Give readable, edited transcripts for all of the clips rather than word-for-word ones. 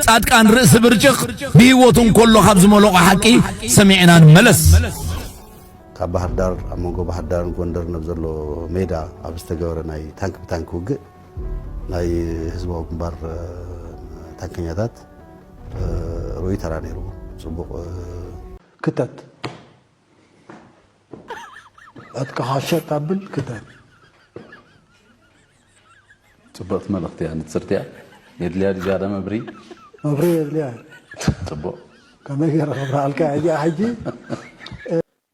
ጻድቃን ርእስ ብርጭኽ ብህይወቱን ኮሎ ካብ ዝመለቆ ሓቂ ሰሚዕና ንመለስ ካብ ባህር ዳር ኣብ መንጎ ባህር ዳርን ጎንደር ነብዘሎ ሜዳ ኣብ ዝተገበረ ናይ ታንክ ብታንክ ውግእ ናይ ህዝባዊ ግንባር ታንከኛታት ሮይ ተራ ነይሩ ጽቡቕ ክተት أتكحشت قبل كتاب صبغت ملختي يعني تصرتي يدلي هذه جارة مبري يدلي صبغ كما يرى خبر الكاعدي حجي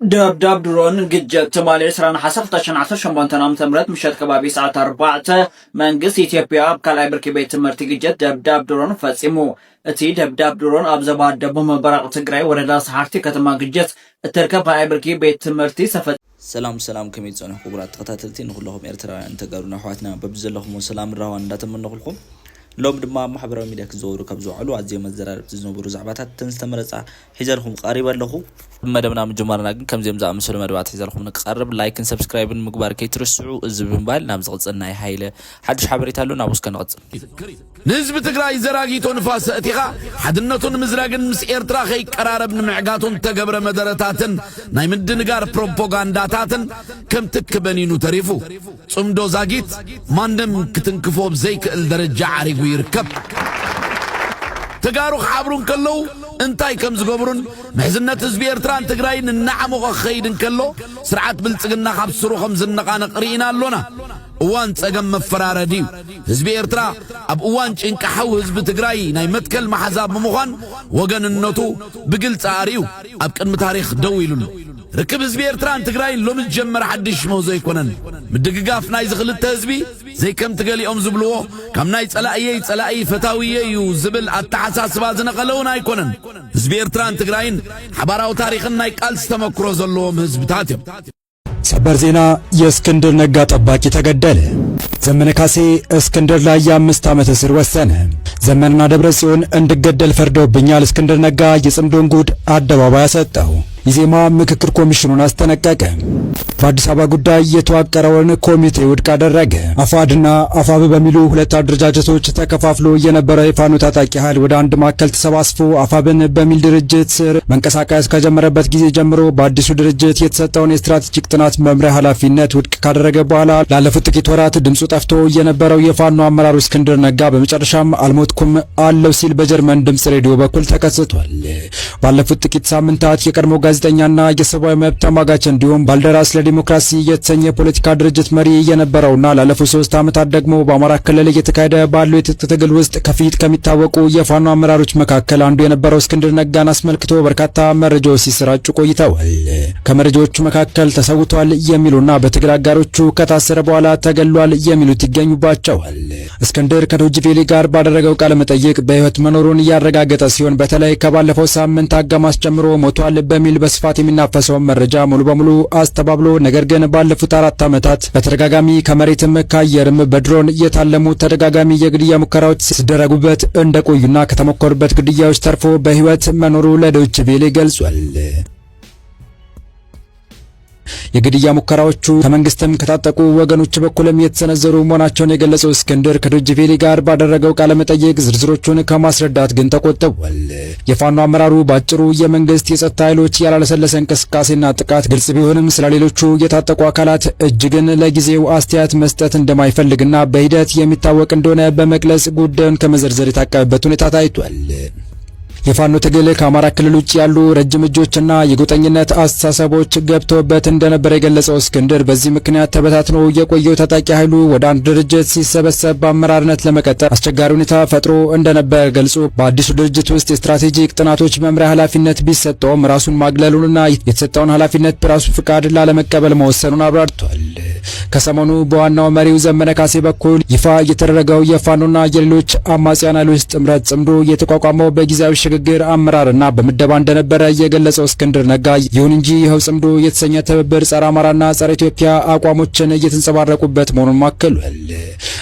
دب درون جت تمالي سرنا حسب تشن 18 عام تمرت مشات كبابي ساعة 4 منجس إثيوبيا بكلاي بركي بيت مرتي جت دب درون فاسمو أتي دب درون أبزباد دبهم برق تجري وردا سحرتي كتما جت التركب كلاي بركي بيت مرتي سفت سلام كميت زونه خبرات تقاتلتين كلهم إرتراويان تجارنا حواتنا ببزلهم وسلام الروان داتم نقولكم لو بدما محبرة ميديا كزورو كبزو علو عزي مزرار بتزنو زعباتات تنستمرص حجرهم قريبا لهو مدبنا من جمارنا كم زي مزا مسلو مدبات حجرهم نقرب لايك سبسكرايب مغبار كيترسعو ازبن بال نام زقصنا حيله حدش حبريتالو نابوس كنقص نسبة تقراي زراغيتو نفاس اتيغا حدنتون مزراغن مس إرترا خي قرارب نمعقاتون تقبر مدرتاتن ناي مدنقار بروبوغانداتاتن كم تكبنينو تريفو صمدو زاغيت ماندم كتنكفو بزيك الدرجة عريقو يركب تقارو خابرون كلو انتاي كم زقبرون محزنة تزبي إرتران تقراين النعم وخيدن كلو سرعات بلتقنا خاب سروخم زنقان قرينا اللونا اوان صقم مفراره ديو حزب ኤርትራ اب اوان ጭንቀሐው ህዝብ ትግራይ ናይ መትከል ማሕዛብ ምዃን ወገንነቱ ብግልጽ አሪው اب ቅድሚ ታሪኽ ደው ኢሉሉ ርክብ ህዝብ ኤርትራን ትግራይ ሎም ጀመር ሓድሽ መውዘ ይኮነን ምድግጋፍ ናይ ዝኽልተ ህዝቢ ዘይከም ትገሊኦም ዝብልዎ ከም ናይ ጸላእይ ፈታዊየ እዩ ዝብል አተሓሳስባ ዝነቀለውን አይኮነን ህዝብ ኤርትራን ትግራይን ሓባራው ታሪኽን ናይ ቃልስ ተመክሮ ዘለዎም ህዝብታት እዮም ሰበር ዜና የእስክንድር ነጋ ጠባቂ ተገደለ። ዘመነ ካሴ እስክንድር ላይ የ5 ዓመት እስር ወሰነ። ዘመንና ደብረጽዮን እንዲገደል ፈርደውብኛል። እስክንድር ነጋ የጽምዶን ጉድ አደባባይ አሰጠው። ኢዜማ ምክክር ኮሚሽኑን አስጠነቀቀ። በአዲስ አበባ ጉዳይ የተዋቀረውን ኮሚቴ ውድቅ አደረገ። አፋድና አፋብ በሚሉ ሁለት አደረጃጀቶች ተከፋፍሎ የነበረ የፋኖ ታጣቂ ኃይል ወደ አንድ ማዕከል ተሰባስቦ አፋብን በሚል ድርጅት ስር መንቀሳቀስ ከጀመረበት ጊዜ ጀምሮ በአዲሱ ድርጅት የተሰጠውን የስትራቴጂክ ጥናት መምሪያ ኃላፊነት ውድቅ ካደረገ በኋላ ላለፉት ጥቂት ወራት ድምጹ ጠፍቶ የነበረው የፋኖ አመራሩ እስክንድር ነጋ በመጨረሻም አልሞትኩም አለው ሲል በጀርመን ድምጽ ሬዲዮ በኩል ተከስቷል። ባለፉት ጥቂት ሳምንታት የቀድሞ ጋዜጠኛና የሰብአዊ መብት ተሟጋች እንዲሁም ባልደራስ ለዲሞክራሲ የተሰኘ ፖለቲካ ድርጅት መሪ የነበረውና ላለፉት 3 ዓመታት ደግሞ በአማራ ክልል እየተካሄደ ባለው የትጥቅ ትግል ውስጥ ከፊት ከሚታወቁ የፋኖ አመራሮች መካከል አንዱ የነበረው እስክንድር ነጋን አስመልክቶ በርካታ መረጃዎች ሲሰራጩ ቆይተዋል። ከመረጃዎቹ መካከል ተሰውቷል የሚሉና በትግል አጋሮቹ ከታሰረ በኋላ ተገሏል የሚሉት ይገኙባቸዋል። እስክንድር ከዶይቼ ጋር ባደረገው ቃለ መጠይቅ በህይወት መኖሩን ያረጋገጠ ሲሆን በተለይ ከባለፈው ሳምንት አጋማሽ ጀምሮ ሞቷል በሚል በስፋት የሚናፈሰው መረጃ ሙሉ በሙሉ አስተባብሎ ነገር ግን ባለፉት 4 ዓመታት በተደጋጋሚ ከመሬትም ከአየርም በድሮን የታለሙ ተደጋጋሚ የግድያ ሙከራዎች ሲደረጉበት እንደቆዩና ከተሞከሩበት ግድያዎች ተርፎ በህይወት መኖሩ ለዶይቼ ቬለ ገልጿል። የግድያ ሙከራዎቹ ከመንግስትም ከታጠቁ ወገኖች በኩልም የተሰነዘሩ መሆናቸውን የገለጸው እስክንድር ከዶይቼ ቬለ ጋር ባደረገው ቃለ መጠይቅ ዝርዝሮቹን ከማስረዳት ግን ተቆጥቧል። የፋኖ አመራሩ ባጭሩ የመንግስት የጸጥታ ኃይሎች ያላለሰለሰ እንቅስቃሴና ጥቃት ግልጽ ቢሆንም ስለሌሎቹ የታጠቁ አካላት እጅግን ለጊዜው አስተያየት መስጠት እንደማይፈልግና በሂደት የሚታወቅ እንደሆነ በመግለጽ ጉዳዩን ከመዘርዘር የታቀበበት ሁኔታ ታይቷል። የፋኖ ትግል ከአማራ ክልል ውጭ ያሉ ረጅም እጆችና የጎጠኝነት አስተሳሰቦች ገብተውበት እንደነበር የገለጸው እስክንድር በዚህ ምክንያት ተበታትኖ የቆየው ታጣቂ ኃይሉ ወደ አንድ ድርጅት ሲሰበሰብ በአመራርነት ለመቀጠል አስቸጋሪ ሁኔታ ፈጥሮ እንደነበር ገልጾ በአዲሱ ድርጅት ውስጥ የስትራቴጂክ ጥናቶች መምሪያ ኃላፊነት ቢሰጠውም ራሱን ማግለሉንና የተሰጠውን ኃላፊነት በራሱ ፍቃድ ላለመቀበል መወሰኑን አብራርቷል። ከሰሞኑ በዋናው መሪው ዘመነ ካሴ በኩል ይፋ የተደረገው የፋኖና የሌሎች አማጽያን ኃይሎች ጥምረት ጽምዶ የተቋቋመው በጊዜያዊ ሽግግር አመራርና በምደባ እንደነበረ የገለጸው እስክንድር ነጋ ይሁን እንጂ ይኸው ጽምዶ የተሰኘ ትብብር ጸረ አማራና ጸረ ኢትዮጵያ አቋሞችን እየተንጸባረቁበት መሆኑን ማከሏል።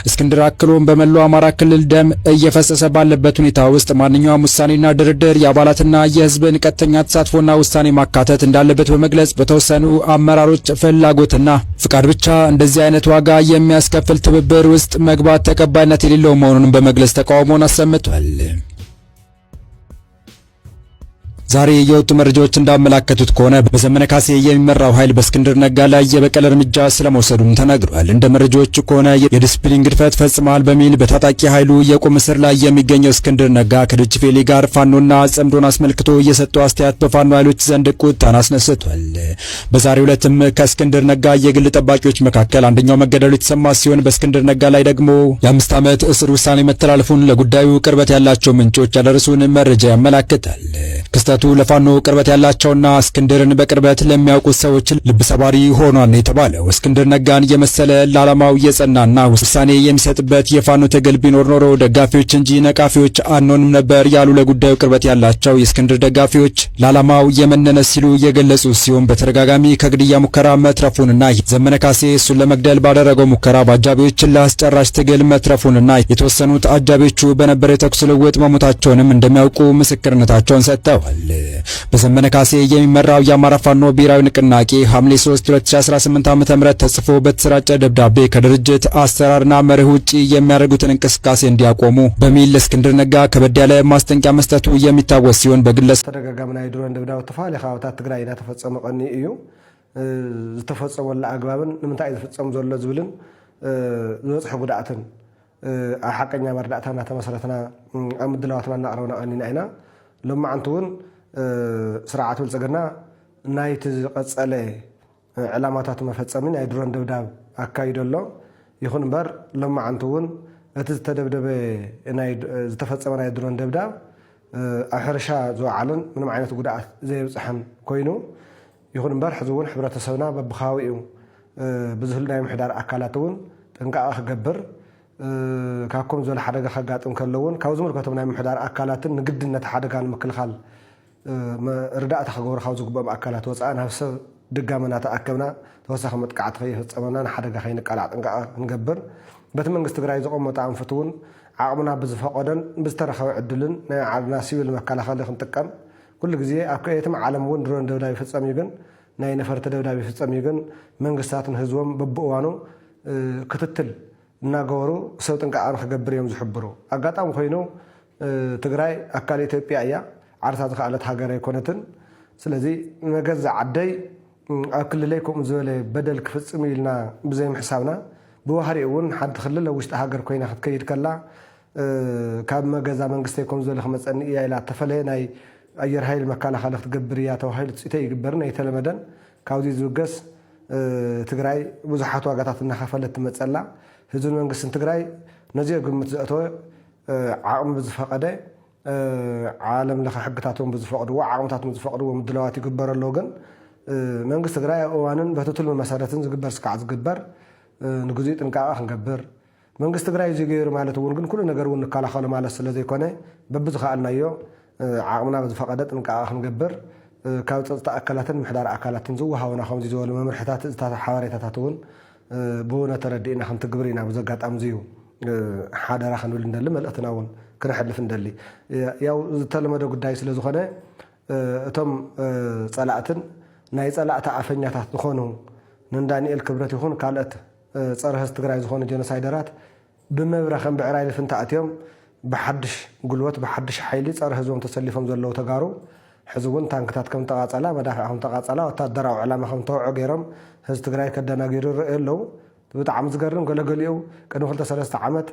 እስክንድር አክሎም በመላው አማራ ክልል ደም እየፈሰሰ ባለበት ሁኔታ ውስጥ ማንኛውም ውሳኔና ድርድር የአባላትና የህዝብን ቀጥተኛ ተሳትፎና ውሳኔ ማካተት እንዳለበት በመግለጽ በተወሰኑ አመራሮች ፍላጎትና ፍቃድ ብቻ እንደዚህ አይነት ዋጋ የሚያስከፍል ትብብር ውስጥ መግባት ተቀባይነት የሌለው መሆኑን በመግለጽ ተቃውሞውን አሰምቷል። ዛሬ የወጡ መረጃዎች እንዳመላከቱት ከሆነ በዘመነ ካሴ የሚመራው ኃይል በእስክንድር ነጋ ላይ የበቀል እርምጃ ስለመውሰዱም ተነግሯል። እንደ መረጃዎቹ ከሆነ የዲስፕሊን ግድፈት ፈጽመዋል በሚል በታጣቂ ኃይሉ የቁም እስር ላይ የሚገኘው እስክንድር ነጋ ከዶችቬሌ ጋር ፋኖና ጽምዶን አስመልክቶ የሰጠው አስተያየት በፋኖ ኃይሎች ዘንድ ቁጣን አስነስቷል። በዛሬው ዕለትም ከእስክንድር ነጋ የግል ጠባቂዎች መካከል አንደኛው መገደሉ የተሰማ ሲሆን በእስክንድር ነጋ ላይ ደግሞ የ5 ዓመት እስር ውሳኔ መተላለፉን ለጉዳዩ ቅርበት ያላቸው ምንጮች ያደረሱን መረጃ ያመላክታል። ክስተቱ ለፋኖ ቅርበት ያላቸውና እስክንድርን በቅርበት ለሚያውቁት ሰዎች ልብ ሰባሪ ሆኗል የተባለው እስክንድር ነጋን የመሰለ ለዓላማው የጸናና ውሳኔ የሚሰጥበት የፋኖ ትግል ቢኖር ኖሮ ደጋፊዎች እንጂ ነቃፊዎች አንሆንም ነበር ያሉ ለጉዳዩ ቅርበት ያላቸው የእስክንድር ደጋፊዎች ለዓላማው የመነነ ሲሉ የገለጹ ሲሆን በተደጋጋሚ ከግድያ ሙከራ መትረፉንና ዘመነ ካሴ እሱን ለመግደል ባደረገው ሙከራ በአጃቢዎች ለአስጨራሽ ትግል መትረፉንና የተወሰኑት አጃቢዎቹ በነበረ የተኩስ ልውውጥ መሞታቸውንም እንደሚያውቁ ምስክርነታቸውን ሰጥተዋል። በዘመነ ካሴ የሚመራው የአማራ ፋኖ ብሔራዊ ንቅናቄ ሐምሌ 3 2018 ዓ.ም ተጽፎ በተሰራጨ ደብዳቤ ከድርጅት አሰራርና መርህ ውጪ የሚያደርጉትን እንቅስቃሴ እንዲያቆሙ በሚል እስክንድር ነጋ ከበድ ያለ ማስጠንቀቂያ መስጠቱ የሚታወስ ሲሆን በግለሰብ ተደጋጋሚ ናይ ድሮን ድብዳው ተፋለ ካብታት ትግራይ ኢና ተፈጸመ ቀኒ እዩ ዝተፈጸመሉ አግባብን ንምንታይ ዝተፈጸመ ዘሎ ዝብልን ዝወጽሕ ጉዳኣትን ሓቀኛ መርዳእታና ተመሰረተና ኣብ ምድላዋትና እናቕረብና ቀኒና ኢና لمعنتون سرعة الزجنا نايت قصلة علامات مفتسمين يدرون دبدب أكيد الله يخون بر لمعنتون تستدبدب نايد تفتسمين يدرون دبدب أحرشة زو علن من معينة قدعة زي صحن كوينو يخون بر حزون حبرة سونا ببخاويو بزهل نايم حدار أكلاتون تنقع أخجبر كاكم زول حدقة خجات مكلون كاوزمر كتبنا محدار أكلات نجد نتحدق عن مكل خال رداء تخجور خوزق بام أكلات وصأنا هفس دقامنا تأكلنا توسخ متقعد فيه تصمنا نحدق خينك على نجبر بتمن استقرأي زقوم متعم فتون عقمنا بزفقدن بسترخوا عدلن نعرنا سوي المكلا خالي خنتكم كل جزية أكيتم عالم وين درون دولا يفتسم يجن ناي نفرت دولا يفتسم يجن من قصاتن هزوم ببوانو كتتل ناغورو سوتن كأن خجبر يوم زحبرو أقطعم خينو تجري أكل إثيوبيا يا عرضات خالد هاجر يكونتن سلذي نجز عدي أكل ليكم زول بدل كفت ميلنا بزي حسابنا بوهري ون حد خلله وش هاجر كوينا حد كيد كلا كاب مجز من قستيكم زول خمس أن إيه إلى تفلين أير هاي المكان خالد جبريات وهاي تيجي جبرنا يتلمدن كاودي زوجس تجري وزحاتو أقطعت النخافلة تمتسلع هزون من قسم تجري نجيء قمة زأتوه عام بزفقده عالم لخ حقتاتهم بزفقده وعامتاتهم بزفقده ومدلواتي جبر اللوجن من قسم تجري وانن بتطل من مسارتين زجبر سكعز جبر نجزيت نكاح نجبر من قسم تجري زجير مالته ونقول كل نجارون نكالا خالو مال السلة زي كونه ببزخ عنا يو عامنا بزفقده نكاح نجبر كاوت تأكلاتن محدار أكلاتن زوها ونخم زيزول ممرحتات تات حواري تاتون بونا تردينا خم تجبرينا بزقات أمزيو حدا راح نقول ندلي ملأتناون كنا حد لفندلي ياو زتلم ده قد دايس لزخنة تم صلاعتن ناي صلاعت عفنيا تحت خونه ننداني الكبرت يخون قالت صار هستقرأ زخنة جنسايدرات بمبرخم بعراي لفنتاتيوم بحدش قلوت بحدش حيلي صار هزوم تسلفهم زلوا تجارو حزبون تانكتات كم تقاطعلا مدافعهم تقاطعلا وتدرعوا علامهم توعوا غيرهم هز تجري كدنا غيرو رئيلو بتعم زقرن قلقليو كانوا خلت 3 عامات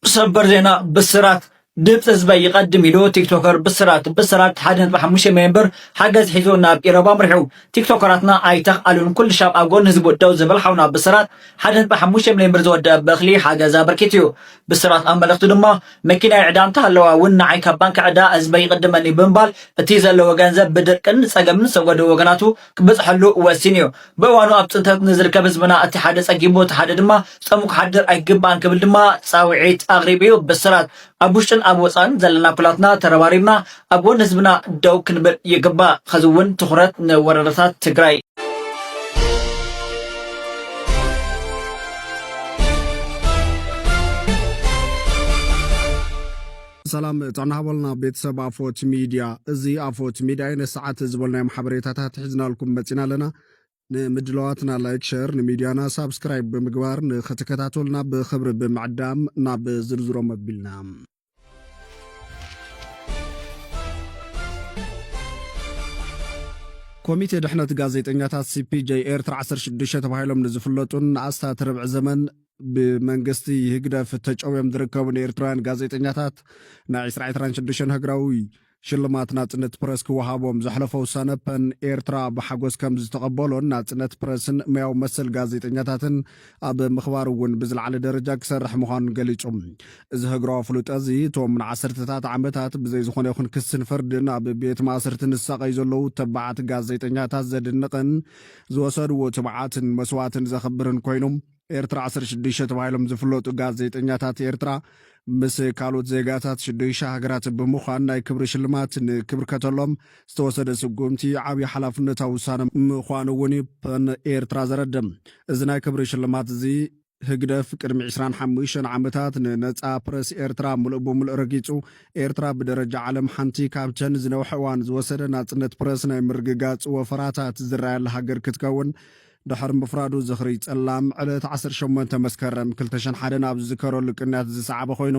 سبر زينا بسرات دبس زبي يقدم يلو تيك توكر بسرات حدث بحمش ممبر حجز حيزونا بإربا مرحو تيك توكراتنا ايتخ قالون كل شاب اقول نزبو دو زبل حونا بسرات حدث بحمش ممبر زود بخلي حجز بركتيو بسرات امبلغت دما مكينه اعدام تهلوا ونعي كبانك عدا ازبي يقدمني بنبال اتيزلو وغنزب بدرقن صقمن سودو وغناتو كبصحلو وسينيو بوانو ابطنتت نزل كبزبنا اتحاد صقيمو تحاد دما صموك حدر ايغبان كبل دما صاوعيت اغريبيو بسرات ابوشن أبوصان زلنا بلاتنا تروارينا أبون نزبنا دو كنبر يقبا خزوون تخرات نوررسات تقراي سلام تنهبلنا بيتسب أفوت ميديا زي أفوت ميديا إن ساعات زبلنا محبريتها تحزنا لكم بتنا لنا مدلواتنا لايك شير نميديانا سابسكرايب بمقبار نختكتاتولنا بخبر بمعدام ناب زرزرو مبلنا ኮሚቴ ድሕነት ጋዜጠኛታት CPJ ኤርትራ 16 ተባሂሎም ንዝፍለጡን ንኣስታት ርብዕ ዘመን ብመንግስቲ ይህግደፍ ተጨውዮም ዝርከቡ ኤርትራውያን ጋዜጠኛታት ናይ 26 ህግራዊ ሽልማት ናጽነት ፕረስ ክወሃቦም ዘሕለፈ ውሳነ ፐን ኤርትራ ብሓጎስ ከም ዝተቐበሎን ናጽነት ፕረስን ሙያው መሰል ጋዜጠኛታትን ኣብ ምኽባር እውን ብዝለዓለ ደረጃ ክሰርሕ ምዃኑን ገሊጹ እዚ ህግራዊ ፍሉጥ እዚ እቶም ንዓሰርተታት ዓመታት ብዘይ ዝኾነ ይኹን ክስን ፍርድን ኣብ ቤት ማእሰርቲ ንሳቐዩ ዘለዉ ተባዓት ጋዜጠኛታት ዘድንቕን ዝወሰድዎ ትብዓትን መስዋዕትን ዘኽብርን ኮይኖም ኤርትራ 16 ተባሂሎም ዝፍለጡ ጋዜጠኛታት ኤርትራ ምስ ካልኦት ዜጋታት 6 ሃገራት ብምዃን ናይ ክብሪ ሽልማት ንክብሪ ከተሎም ዝተወሰደ ስጉምቲ ዓብዪ ሓላፍነታዊ ውሳነ ምዃኑ እውን ኤርትራ ዘረድም እዚ ናይ ክብሪ ሽልማት እዚ ህግደፍ ቅድሚ 25 ዓመታት ንነፃ ፕረስ ኤርትራ ሙሉእ ብምሉእ ረጊጹ ኤርትራ ብደረጃ ዓለም ሓንቲ ካብተን ዝነውሐ እዋን ዝወሰደ ናጽነት ፕረስ ናይ ምርግጋጽ ወፈራታት ዝረኣየላ ሃገር ክትከውን ድሕሪ ምፍራዱ ዝኽሪ ጸላም ዕለት 18 መስከረም 2001 ኣብ ዝዝከረሉ ቅንያት ዝሰዓበ ኮይኑ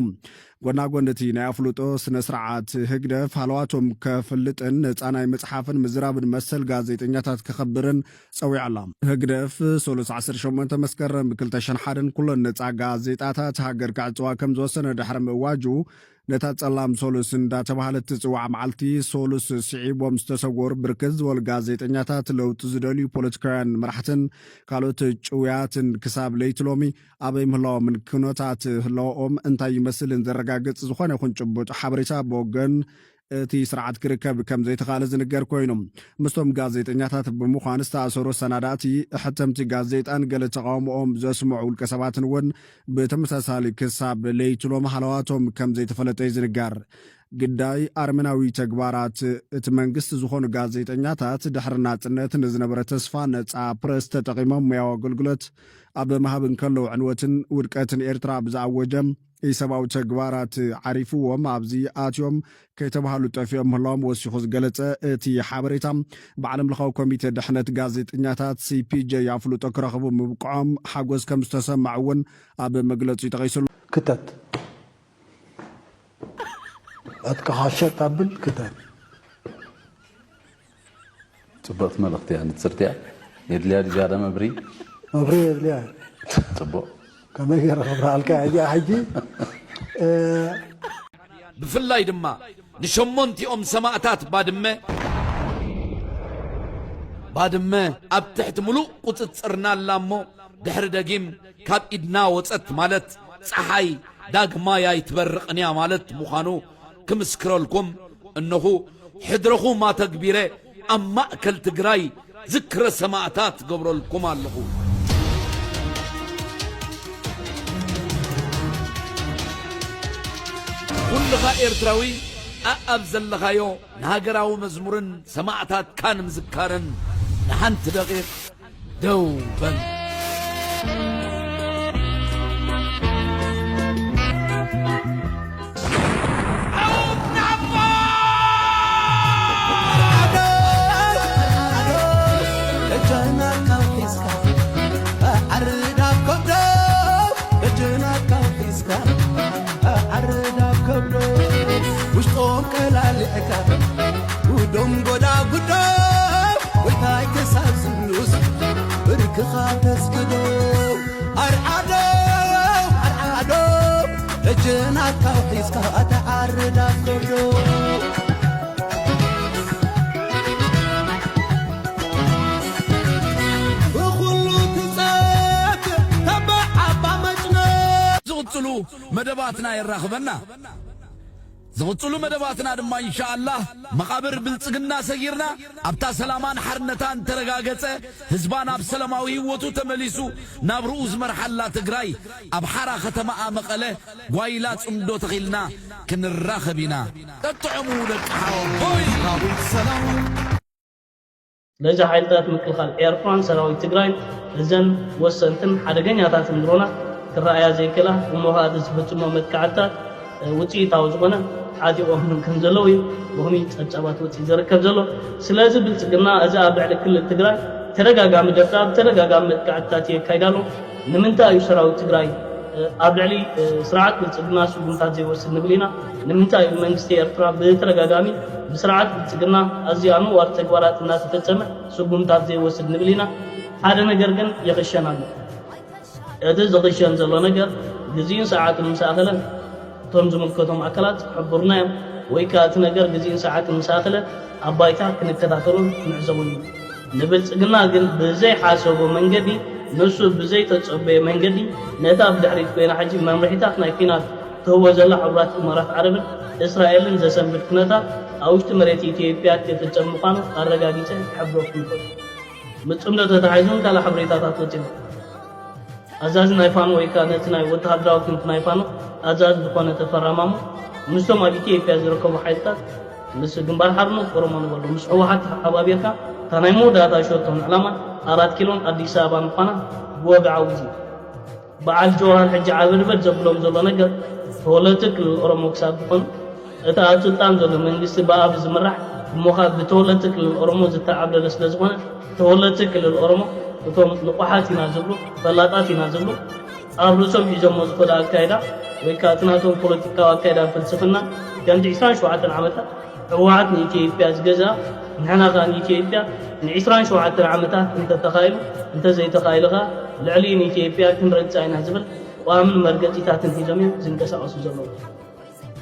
ጎናጎንቲ ናይ ኣፍሉጦ ስነ ስርዓት ህግደፍ ሃለዋቶም ከፍልጥን ነፃ ናይ መፅሓፍን ምዝራብን መሰል ጋዜጠኛታት ክኸብርን ፀዊዓላ ህግደፍ 18 መስከረም 2001 ኩሎን ነፃ ጋዜጣታት ሃገር ክዕፅዋ ከም ዝወሰነ ድሕሪ ምእዋጁ ነታ ጸላም ሶሉስ እንዳተባሃለት ትጽዋዕ መዓልቲ ሶሉስ ስዒቦም ዝተሰወሩ ብርክት ዝበሉ ጋዜጠኛታት ለውጢ ዝደልዩ ፖለቲካውያን መራሕትን ካልኦት ጭውያትን ክሳብ ለይቲ ሎሚ ኣበይ ምህላዎም ኩነታት ህላዎም እንታይ ይመስልን ዘረጋግጽ ዝኾነ ይኹን ጭቡጥ ሓበሬታ ብወገን እቲ ስርዓት ክርከብ ከም ዘይተኻለ ዝንገር ኮይኖም ምስቶም ጋዜጠኛታት ብምዃን ዝተኣሰሩ ሰናዳቲ ሕተምቲ ጋዜጣን ገለ ተቃውሞኦም ዘስምዑ ውልቀ ሰባትን እውን ብተመሳሳሊ ክሳብ ለይቲ ሎሚ ሃለዋቶም ከም ዘይተፈለጠ ዝንገር ግዳይ ኣርመናዊ ተግባራት እቲ መንግስቲ ዝኾኑ ጋዜጠኛታት ድሕሪ ናጽነት ንዝነበረ ተስፋ ነፃ ፕረስ ተጠቒሞም ሙያዊ ኣገልግሎት ኣብ ምሃብን ከለዉ ዕንወትን ውድቀትን ኤርትራ ብዝኣወጀም ኢሰብኣዊ ተግባራት ዓሪፍዎም ኣብዚ ኣትዮም ከይተባሃሉ ጠፊኦም ምህላዎም ወሲኹ ዝገለጸ እቲ ሓበሬታ ብዓለም ለኻዊ ኮሚቴ ድሕነት ጋዜጠኛታት CPJ ኣፍሉጦ ክረኽቡ ምብቅዖም ሓጎስ ከም ዝተሰማዕ እውን ኣብ መግለጹ ይጠቒሱሉ ክተት ኣትከሓሸጥ ኣብል ክተት ጽቡቕት መልእኽቲ እያ ንትስርትያ የድልያ ድጃዳ መብሪ የድልያ ጽቡቕ ከመይ ገይረ ክብርሃልካ እዚኣ ሕጂ ብፍላይ ድማ ንሸሞንቲኦም ሰማዕታት ባድመ ኣብ ትሕቲ ሙሉእ ቁፅፅርና ኣላ እሞ ድሕሪ ደጊም ካብ ኢድና ወፀት ማለት ፀሓይ ዳግማይ ኣይትበርቕን እያ ማለት ምዃኑ ክምስክረልኩም እነኹ ሕድረኹም ኣተግቢረ ኣብ ማእከል ትግራይ ዝክረ ሰማዕታት ገብረልኩም ኣለኹ ኩልኻ ኤርትራዊ ኣብ ዘለኻዮ ንሃገራዊ መዝሙርን ሰማዕታት ካን ምዝካርን ንሓንቲ ደቂቕ ደው በል ودم قدا قدا ويتاي تساسلوس بركخا تسكدو أرعادو لجنا توحيسكا أتعرض كدو وخلو تساك تبع عبا مجنة زغطلو مدباتنا يراخبنا زغطلو مدباتنا دما إن شاء الله مقابر بلصقنا سيرنا أبتا سلامان حرنتان ترغاغصه حزبان اب سلاماوي وتو تمليسو نابروز مرحله تግራይ اب حرا ختمه مقله غايلا صندو تخيلنا كنراخبينا تطعمو لقحاو هوي قابل السلام لجا حيلتات مكلخال ايرفران سراوي تግራይ እዘን ወሰንትን ሓደገኛታት ምድሮና ክራያ ዘይከላ ወሞሃድ ዝፈጽሞ መጥቃዕታት ውጪታው ዝኾነ عاديهم كم زلوي وهمي تصابات وتي زركب زلو سلازم بالصقنا اذا بعد كل تግራይ ተረጋጋሚ ደብዳቤ ተረጋጋሚ መጥቃዕታት ይካይዳሉ ንምንታ ይሰራው ትግራይ አብላሊ ስርዓት ብልጽግና ሱጉንታት ዘይወስድ ንብሊና ንምንታይ መንግስቲ ኤርትራ በተረጋጋሚ ብስርዓት ብልጽግና አዚያኑ ዋር ተግባራት እና ተፈጸመ ሱጉንታት ዘይወስድ ንብሊና ሓደ ነገር ግን ይኸሸናል እቲ ዝኸሸን ዘሎ ነገር ግዜን ሰዓትን ምሳኸለ ቶም ዝምልከቶም አካላት ሕቡርናዮም ወይ ካት ነገር ግዜን ሰዓትን ምሳኸለ አባይታ ክንከታተሉን ንዕዘቡን ንብልጽግና ግን በዘይ ሓሰቦ መንገዲ ነሱ በዘይ ተጸበየ መንገዲ ነታ ብድሕሪት ኮይና ሕጂ መምርሒታት ናይ ኩናት ተህቦ ዘላ ሕብራት ኢማራት ዓረብን እስራኤልን ዘሰንብድ ኩነታት ኣብ ውሽጢ መሬት ኢትዮጵያ ክፍጸም ምዃኑ ኣረጋጊፀ ክሕብረኩም ይኽእል ምጽምዶ ተታሒዙን ካላ ሕብሬታታት ወፂኑ ኣዛዝ ናይ ፋኖ ወይ ከዓ ነቲ ናይ ወተሃደራዊ ክንፍ ናይ ፋኖ ኣዛዝ ዝኾነ ተፈራማሙ ምስቶም ኣብ ኢትዮጵያ ዝርከቡ ሓይልታት ምስ ግንባር ሓርነት ኦሮሞ ንበሉ ምስ ሕወሓት ሓባቢርካ እታ ናይ መወዳእታ ሸቶም ዕላማ 4 ኪሎን አዲስ አበባ ምዃና ወግዓዊ ዚ በዓል ጆሃር ሕጂ ዓበድበድ ዘብሎም ዘሎ ነገር ተወለድቲ ክልል ኦሮሞ ክሳብ ዝኾኑ እታ ኣብ ስልጣን ዘሎ መንግስቲ ብኣብ ዝምራሕ እሞኻ ብተወለድቲ ክልል ኦሮሞ ዝተዓብለለ ስለ ዝኾነ ተወለድቲ ክልል ኦሮሞ እቶም ንቑሓት ኢና ዝብሉ ፈላጣት ኢና ዝብሉ ኣብ ርእሶም ሒዞሞ ዝኸዱ ኣካይዳ ወይ ከዓ እቲ ናቶም ፖለቲካዊ ኣካይዳ ፍልስፍና ከምቲ 27 ዓመታት ሕወሓት ንኢትዮጵያ ዝገዛ ንሕና ከዓ ንኢትዮጵያ ን27 ዓመታት እንተተኻይሉ እንተዘይተኻይሉኻ ልዕሊ ንኢትዮጵያ ክንረግፅ ኢና ዝብል ቋምን መርገፂታትን ሒዞም ዝንቀሳቐሱ ዘለዉ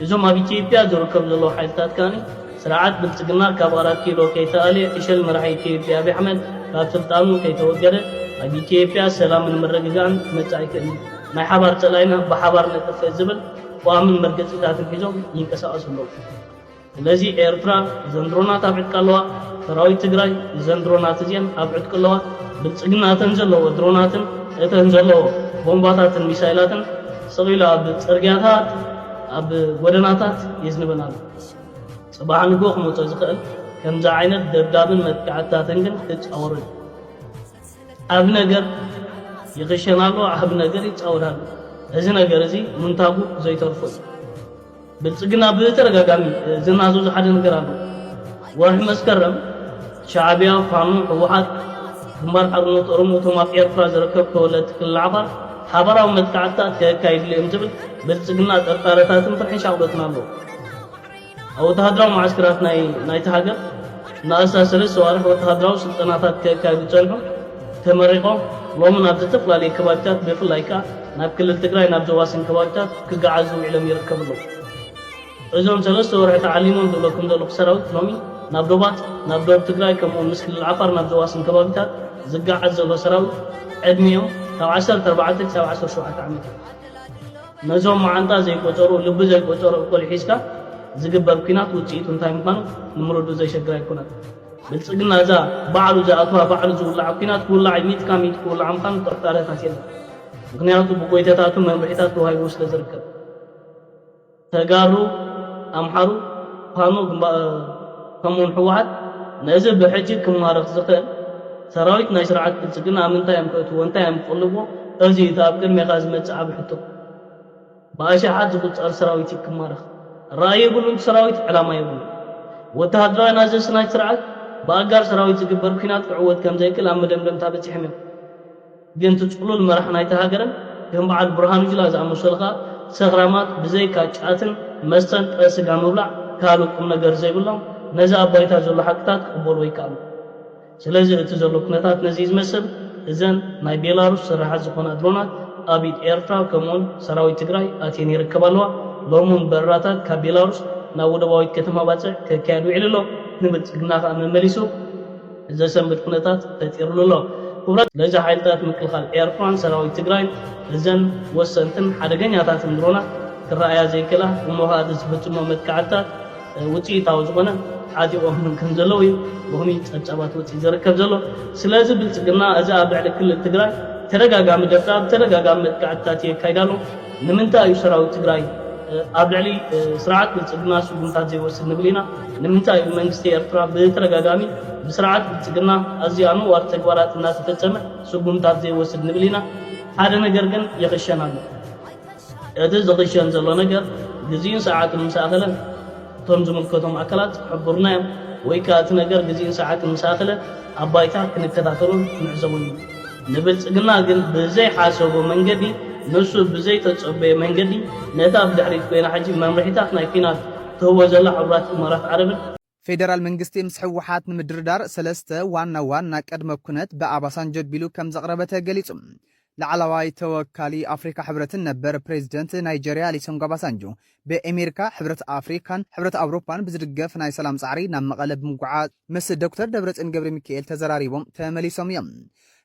እዞም ኣብ ኢትዮጵያ ዝርከቡ ዘለዉ ሓይልታት ከዓኒ ስርዓት ብልጽግና ካብ 4 ኪሎ ከይተኣልየ ዕሸል መራሒ ኢትዮጵያ ኣብይ ኣሕመድ ካብ ስልጣኑ ከይተወገደ ኣብ ኢትዮጵያ ሰላምን ምርግጋእን ክመጽእ ኣይክእልን ናይ ሓባር ጸላይና ብሓባር ነጥፍ ዝብል ቋምን መርገፂታትን ሒዞም ይንቀሳቐሱ ኣለዉ ስለዚ ኤርትራ ዘንድሮናት ኣብ ዕጥቂ ኣለዋ ሰራዊት ትግራይ ዘንድሮናት እዚአን ኣብ ዕጥቂ ኣለዋ ብልጽግናተን ዘለዎ ድሮናትን እተን ዘለዎ ቦምባታትን ሚሳይላትን ሰቂሉ ኣብ ጽርግያታት ኣብ ጎደናታት የዝንበናሉ ጽባሕ ንጎ ክመፅእ ዝኽእል ከምዚ ዓይነት ደብዳብን መጥቃዕታትን ግን ክጫወሩ ኣብ ነገር ይኽሸናሉ ኣብ ነገር ይጫወታሉ እዚ ነገር እዚ ምንታጉ ዘይተርፎ ብልጽግና በተረጋጋሚ ዝናዘዙ ሓደ ነገር ኣሎ ወርሒ መስከረም ሻዕቢያ ፋኖ ሕወሓት ግንባር ሓርነት ኦሮሞ ቶም ኣብ ኤርትራ ዝርከቡ ተወለድቲ ክልል ዓፋር ሓበራዊ መጥቃዕትታት ከካይድሉ እዮም ዝብል ብልጽግና ጠርጣረታትን ፍርሕን ሻቅሎትን ኣለዉ ኣብ ወተሃደራዊ ማዓስከራት ናይቲ ሃገር ንኣሳሰለ ሰዋርሕ ወተሃደራዊ ስልጠናታት ከካይዱ ፀንሑ ተመሪቆም ሎሚ ናብ ዝተፈላለዩ ከባቢታት ብፍላይ ከዓ ናብ ክልል ትግራይ ናብ ዞባስን ከባቢታት ክገዓዙ ውዒሎም ይርከቡ ኣለዉ እዞም 3 ወርሒ ተዓሊሞም ዝብለኩም ዘለኹ ሰራዊት ሎሚ ናብ ዶባት ናብ ደቡብ ትግራይ ከምኡውን ምስ ክልል ዓፋር ናብ ዞባስን ከባቢታት ዝገዓዝ ዘሎ ሰራዊት ዕድሚኦም ካብ 14 ክሳብ 17 ዓመት ነዞም መዓንጣ ዘይቆፀሩ ልቢ ዘይቆፀሩ እኮል ሒዝካ ዝግበር ኩናት ውፅኢቱ እንታይ ምዃኑ ንምርዱ ዘይሸግር ኣይኮነን ብልጽግና እዛ ባዕሉ ዝኣትዋ ባዕሉ ዝውላዕ ኩናት ክውላዕ ሚትካ ሚት ክውላዕ ምዃኑ ጠርጣረታት የለን ምክንያቱ ብጎይታታቱ መምርሒታት ተዋሂቡ ስለ ዝርከብ ተጋሩ ኣምሓሩ ፋኖ ከምኡውን ሕወሓት ነዚ ብሕጂ ክማረኽ ዝኽእል ሰራዊት ናይ ስርዓት ብልጽግና ኣብ ምንታይ እዮም ክእትዎ እንታይ እዮም ክቕልብዎ እዚ እቲ ኣብ ቅድሜኻ ዝመጽእ ዓብ ሕቶ ብኣሽሓት ዝቁፀር ሰራዊት ክማረኽ ራእይ የብሉን ሰራዊት ዕላማ የብሉን ወተሃደራዊ ናዘዝ ናይ ስርዓት በኣጋር ሰራዊት ዝግበር ኩናት ክዕወት ከም ዘይክእል ኣብ መደምደምታ በፂሖም እዮም ግን ትፅሉል መራሒ ናይቲ ሃገርን ከም በዓል ብርሃኑ ጁላ ዝኣመሰሉኻ ሰኽራማት ብዘይካ ጫትን መስተን ጥረስጋ ምብላዕ ካልእ ቁም ነገር ዘይብሎም ነዚ ኣባይታ ዘሎ ሓቅታት ክቕበሉ ይከኣሉ ስለዚ እቲ ዘሎ ኩነታት ነዚ ዝመስል እዘን ናይ ቤላሩስ ስራሓት ዝኾና ድሮናት ኣብ ኢድ ኤርትራ ከምኡውን ሰራዊት ትግራይ ኣትየን ይርከባ ኣለዋ ሎሙን በረራታት ካብ ቤላሩስ ናብ ወደባዊት ከተማ ባፅዕ ከካየዱ ውዒሉ ኣሎ ንብልጽግና ከዓ መመሊሱ ዘሰንብድ ኩነታት ተጢርሉ ኣሎ ክቡራት ለዚ ሓይልታት ምክልኻል ኤርትራን ሰራዊት ትግራይን እዘን ወሰንትን ሓደገኛታትን ድሮናት ክረኣያ ዘይክእላ እሞኻት ዝፍፅሞ መጥቃዕትታት ውፅኢታዊ ዝኾነ ዓጢቖም ከም ዘለዉ እዩ ብኸሚ ፀብጻባት ውፅኢት ዝርከብ ዘሎ ስለዚ ብልጽግና እዚ ኣብ ልዕሊ ክልል ትግራይ ተደጋጋሚ ደብዳብ ተደጋጋሚ መጥቃዕትታት የካይዳሉ ንምንታይ እዩ ሰራዊት ትግራይ ኣብ ልዕሊ ስርዓት ብልጽግና ሱጉምታት ዘይወስድ ንብል ኢና ንምንታይ እዩ መንግስቲ ኤርትራ ብተደጋጋሚ ብስርዓት ብልጽግና ኣዝያኑ ዋር ተግባራት እናተፈጸመ ሱጉምታት ዘይወስድ ንብል ኢና ሓደ ነገር ግን ይኽሸን ኣሎ እቲ ዝኽሸን ዘሎ ነገር ግዜን ሰዓትን ምሳኸለ እቶም ዝምልከቶም ኣካላት ሕቡርና እዮም ወይ ከዓ እቲ ነገር ግዜን ሰዓትን ምሳኸለ ኣባይታ ክንከታተሉን ክንዕዘቡን እዩ ንብልጽግና ግን ብዘይሓሰቦ መንገዲ ንሱ ብዘይ ተጸበየ መንገዲ ነታ ብድሕሪት ኮይና ሕጂ መምርሒታት ናይ ኩናት ትህቦ ዘላ ሕቡራት ኢማራት ዓረብን ፌደራል መንግስቲ ምስ ሕወሓት ንምድርዳር ሰለስተ ዋና ቅድመ ኩነት ብኣባሳንጆ ቢሉ ከም ዘቕረበ ተገሊጹ። ላዕለዋይ ተወካሊ አፍሪካ ሕብረትን ነበር ፕሬዚደንት ናይጄሪያ ኦሉሴጉን ኦባሳንጆ በአሜሪካ ሕብረት አፍሪካን ሕብረት አውሮፓን ብዝድገፍ ናይ ሰላም ጻዕሪ ናብ መቐለ ብምጉዓዝ ምስ ዶክተር ደብረጽዮን ገብረ ሚካኤል ተዘራሪቦም ተመሊሶም እዮም።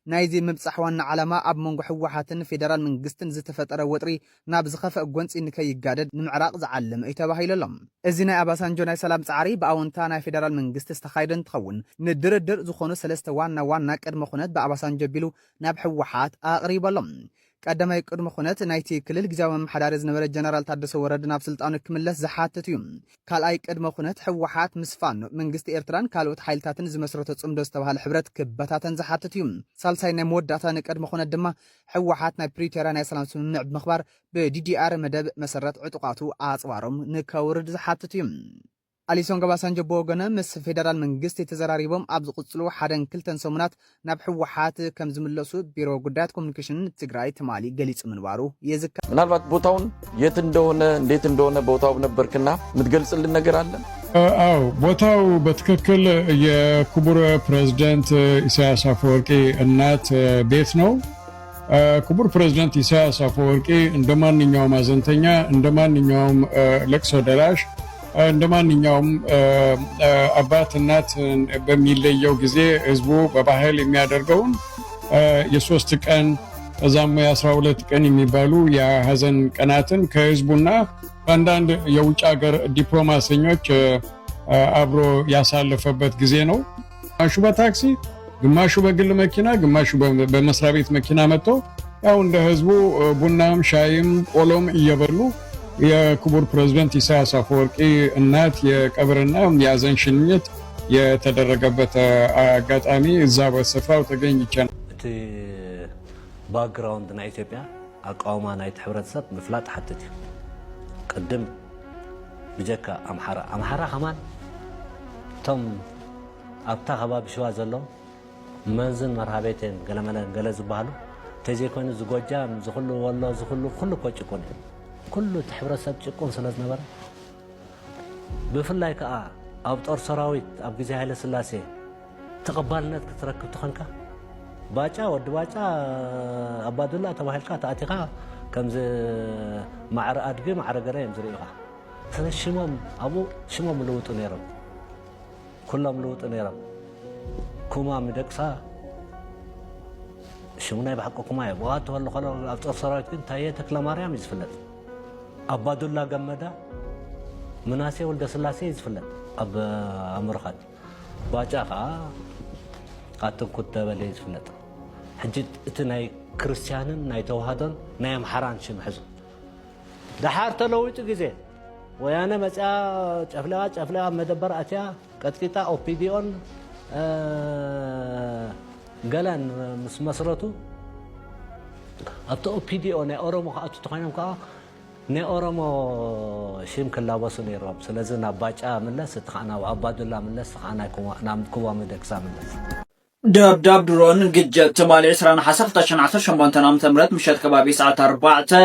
ናይዚ ምብጻሕ ዋና ዓላማ ኣብ መንጎ ሕወሓትን ፌደራል መንግስትን ዝተፈጠረ ወጥሪ ናብ ዝኸፈአ ጎንፂ ንከይጋደድ ንምዕራቕ ዝዓለመ እዩ ተባሂሉሎም። እዚ ናይ ኦባሳንጆ ናይ ሰላም ጻዕሪ ብኣወንታ ናይ ፌደራል መንግስቲ ዝተኻይደ እንትኸውን ንድርድር ዝኾኑ ሰለስተ ዋና ቅድመ ኩነት ብኦባሳንጆ ቢሉ ናብ ሕወሓት ኣቕሪቦሎም። ቀዳማይ ቅድመ ኩነት ናይቲ ክልል ጊዜያዊ መምሓዳሪ ዝነበረ ጀነራል ታደሰ ወረደ ናብ ስልጣኑ ክምለስ ዝሓትት እዩ። ካልኣይ ቅድመ ኩነት ሕወሓት ምስ ፋኖ መንግስቲ ኤርትራን ካልኦት ሓይልታትን ዝመስረቶ ጽምዶ ዝተባሃለ ሕብረት ክበታተን ዝሓትት እዩ። ሳልሳይ ናይ መወዳእታ ቅድመ ኩነት ድማ ሕወሓት ናይ ፕሪቶሪያ ናይ ሰላም ስምምዕ ብምኽባር ብዲዲአር መደብ መሰረት ዕጡቃቱ ኣጽዋሮም ንከውርድ ዝሓትት እዩ። ኦሉሴጉን ኦባሳንጆ በወገነ ምስ ፌደራል መንግስቲ ተዘራሪቦም ኣብ ዝቕጽሉ ሓደን ክልተን ሰሙናት ናብ ሕወሓት ከም ዝምለሱ ቢሮ ጉዳያት ኮሙኒኬሽን ትግራይ ትማሊ ገሊጹ ምንባሩ የዝከር። ምናልባት ቦታውን የት እንደሆነ እንዴት እንደሆነ ቦታው ነበርክና የምትገልጽልን ነገር አለ? አዎ፣ ቦታው በትክክል የክቡር ፕሬዝዳንት ኢሳያስ አፈወርቂ እናት ቤት ነው። ክቡር ፕሬዝዳንት ኢሳያስ አፈወርቂ እንደማንኛውም አዘንተኛ እንደማንኛውም ለቅሶ ደራሽ እንደማንኛውም አባት እናት በሚለየው ጊዜ ህዝቡ በባህል የሚያደርገውን የ3 ቀን እዛም የ12 ቀን የሚባሉ የሀዘን ቀናትን ከህዝቡና አንዳንድ የውጭ ሀገር ዲፕሎማሲኞች አብሮ ያሳለፈበት ጊዜ ነው። ግማሹ በታክሲ ግማሹ በግል መኪና ግማሹ በመስሪያ ቤት መኪና መጥቶ ያው እንደ ህዝቡ ቡናም ሻይም ቆሎም እየበሉ የክቡር ፕሬዝዳንት ኢሳያስ አፈወርቂ እናት የቀብርና የሀዘን ሽኝት የተደረገበት አጋጣሚ እዛ በስፍራው ተገኝቼ ነው። እቲ ባክግራውንድ ናይ ኢትዮጵያ አቃውማ ናይ ሕብረተሰብ ምፍላጥ ሓትት እዩ። ቅድም ብጀካ ኣምሓራ ኸማን እቶም ኣብታ ከባቢ ሽዋ ዘሎ መንዝን መርሃቤትን ገለ ዝበሃሉ ተዘይኮይኑ ዝጎጃም ዝኩሉ ወሎ ዝኩሉ እኮ ጭቁን እዩ። ኩሉ ሕብረተሰብ ጭቁን ስለ ዝነበረ ብፍላይ ከዓ ኣብ ጦር ሰራዊት ኣብ ግዜ ሃይለ ስላሴ ተቐባልነት ክትረክብ ትኾንካ ባጫ ወዲ ባጫ ኣባዱላ ተባሂልካ ተኣቲኻ ከምዚ ማዕረ ኣድጊ ማዕረ ገለ እዮም ዝርኢኻ። ስለ ሽሞም ኣብኡ ሽሞም ልውጡ ነይሮም፣ ኩሎም ልውጡ ነይሮም። ኩማ ምደቅሳ ሽሙ ናይ ባሕቂ ኩማ እዩ። ብዋት ተወሉ ከሎ ኣብ ጦር ሰራዊት ግን ታየ ተክለ ማርያም እዩ ዝፍለጥ። አባዱላ ገመዳ ምናሴ ወልደ ስላሴ ይዝፍለጥ ኣብ ኣምርኻት ባጫ ከዓ ኣትንኩት ተበለ ይዝፍለጥ። ሕጂ እቲ ናይ ክርስቲያንን ናይ ተዋህዶን ናይ ኣምሓራን ሽም ሕዙ ድሓር ተለዊጡ ግዜ ወያነ መፅያ ጨፍለዋ መደበር ኣትያ ቀጥቂጣ ኦፒዲኦን ገላን ምስ መስረቱ ኣብቲ ኦፒዲኦ ናይ ኦሮሞ ከኣቱ ተኾይኖም ከዓ ናይ ኦሮሞ ሽም ክላበሱ ነይሮም። ስለዚ ናብ ባጫ ምለስ እቲ ከዓ ናብ ኣባዱላ ምለስ ከዓ ናብ ኩባ ምደቅሳ ምለስ ደብዳብ ድሮን ግጭት ሶማሌ 2018 ዓ.ም ምሽት ከባቢ ሰዓት 4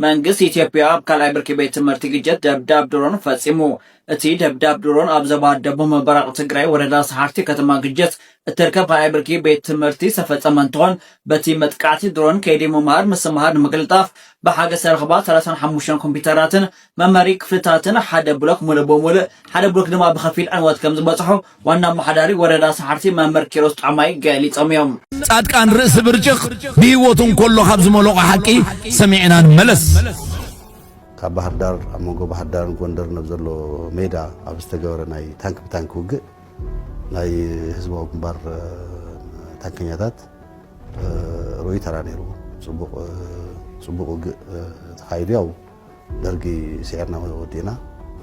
መንግስት ኢትዮጵያ ኣብ ካልኣይ ብርኪ ቤት ትምህርቲ ግጭት ደብዳብ ድሮን ፈጺሙ። እቲ ደብዳብ ድሮን ኣብ ዞባ ደቡብ ምብራቕ ትግራይ ወረዳ ሰሓርቲ ከተማ ግጭት እትርከብ ካልኣይ ብርኪ ቤት ትምህርቲ ዝተፈጸመ እንትኾን በቲ መጥቃዕቲ ድሮን ከይዲ ምምሃር ምስምሃር ንምቅልጣፍ ብሓገዝ ረኽባ 35 ኮምፒተራትን መምሃሪ ክፍልታትን ሓደ ብሎክ ሙሉእ ብሙሉእ ሓደ ብሎክ ድማ ብኸፊል ዕንወት ከም ዝበፅሑ ዋና ኣመሓዳሪ ወረዳ ሰሓርቲ መምህር ኪሮስ ጣዕማይ ገሊፆም እዮም። ጻድቃን ርእሲ ብርጭቕ ብህይወቱ እንከሎ ካብ ዝመለቆ ሓቂ ሰሚዕና ንመለስ። ካብ ባህር ዳር ኣብ መንጎ ባህር ዳርን ጎንደርን ኣብ ዘሎ ሜዳ ኣብ ዝተገበረ ናይ ታንክ ብታንክ ውግእ ናይ ህዝባዊ ግንባር ታንከኛታት ሮይ ተራ ነይሩ። ጽቡቕ ውግእ ተኻይዱ ያው ደርጊ ስዒርና ወዲና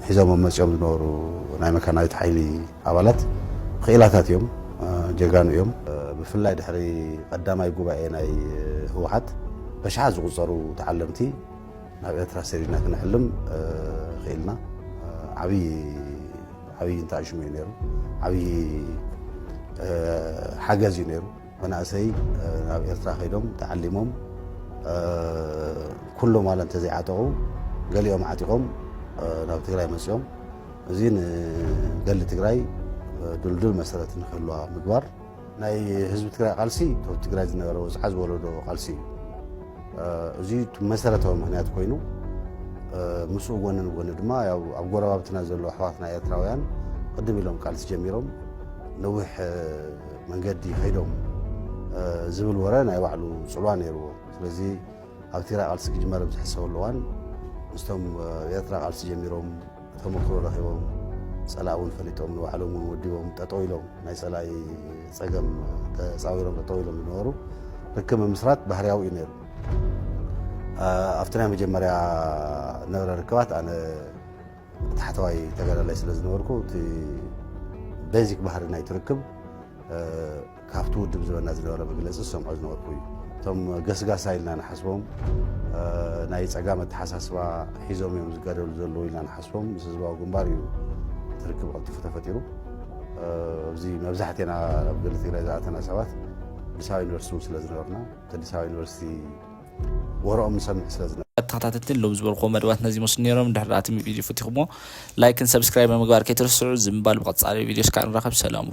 ሒዞም መፅኦም ዝነበሩ ናይ መካናዊት ሓይሊ ኣባላት ክኢላታት እዮም፣ ጀጋኑ እዮም። ብፍላይ ድሕሪ ቀዳማይ ጉባኤ ናይ ህወሓት በሽሓት ዝቁፀሩ ተዓለምቲ ናብ ኤርትራ ሰሪድና ክንሕልም ክኢልና ዓብይ እንተዕሽሙ እዩ ነይሩ። ዓብይ ሓገዝ እዩ ነይሩ። መናእሰይ ናብ ኤርትራ ከይዶም ተዓሊሞም ኩሎም ማለት እንተዘይዓጠቑ ገሊኦም ዓጢቖም ናብ ትግራይ መፅኦም እዚ ንገሊ ትግራይ ድልድል መሰረት ንክህልዋ ምግባር ናይ ህዝቢ ትግራይ ቃልሲ ትግራይ ዝነበረ ወፅዓ ዝወለዶ ቃልሲ እዩ እዚ መሰረታዊ ምክንያት ኮይኑ ምስኡ ጎኒ ንጎኒ ድማ ያው ኣብ ጎረባብትና ዘሎ ኣሕዋትና ኤርትራውያን ቅድም ኢሎም ቃልሲ ጀሚሮም ነዊሕ መንገዲ ከይዶም ዝብል ወረ ናይ ባዕሉ ፅልዋ ነይርዎ ስለዚ ኣብ ትግራይ ቃልሲ ክጅመር ዝሕሰበሉ እዋን ምስቶም ኤርትራ ቃልሲ ጀሚሮም ተመክሮ ረኺቦም ፀላእ እውን ፈሊጦም ንባዕሎም እውን ወዲቦም ጠጠው ኢሎም ናይ ፀላኢ ፀገም ተፃዊሮም ጠጠው ኢሎም ዝነበሩ ርክብ ምስራት ባህርያዊ እዩ ነይሩ ኣብቲ ናይ መጀመርያ ነበረ ርክባት ኣነ ታሕተዋይ ተጋዳላይ ስለ ዝነበርኩ እቲ ቤዚክ ባህሪ ናይ ትርክብ ካብቲ ውድብ ዝበና ዝነበረ መግለፂ ዝሰምዖ ዝነበርኩ እዩ እቶም ገስጋሳ ኢልና ንሓስቦም ናይ ፀጋም ኣተሓሳስባ ሒዞም እዮም ዝገደሉ ዘለዉ ኢልና ንሓስቦም ምስ ህዝባዊ ግንባር እዩ ትርክብ ቀልጢፉ ተፈጢሩ ኣብዚ መብዛሕትና ኣብ ገሊ ትግራይ ዝኣተና ሰባት ኣዲስ ኣበባ ዩኒቨርሲቲ ስለ ዝነበርና ኣዲስ ኣበባ ዩኒቨርሲቲ ወረኦም ንሰምዕ ስለ ዝነበረ ተኸታተልቲ ለው ዝበልክዎ መደባት ነዚ መስሉ ነይሮም ድሕሪ ዳኣቲ ቪድዮ ፈቲኹሞ ላይክን ሰብስክራይብ ምግባር ከይትርስዑ ዝምባል ብቐፃሊ ቪድዮስ ከዓ ንራኸብ ሰላም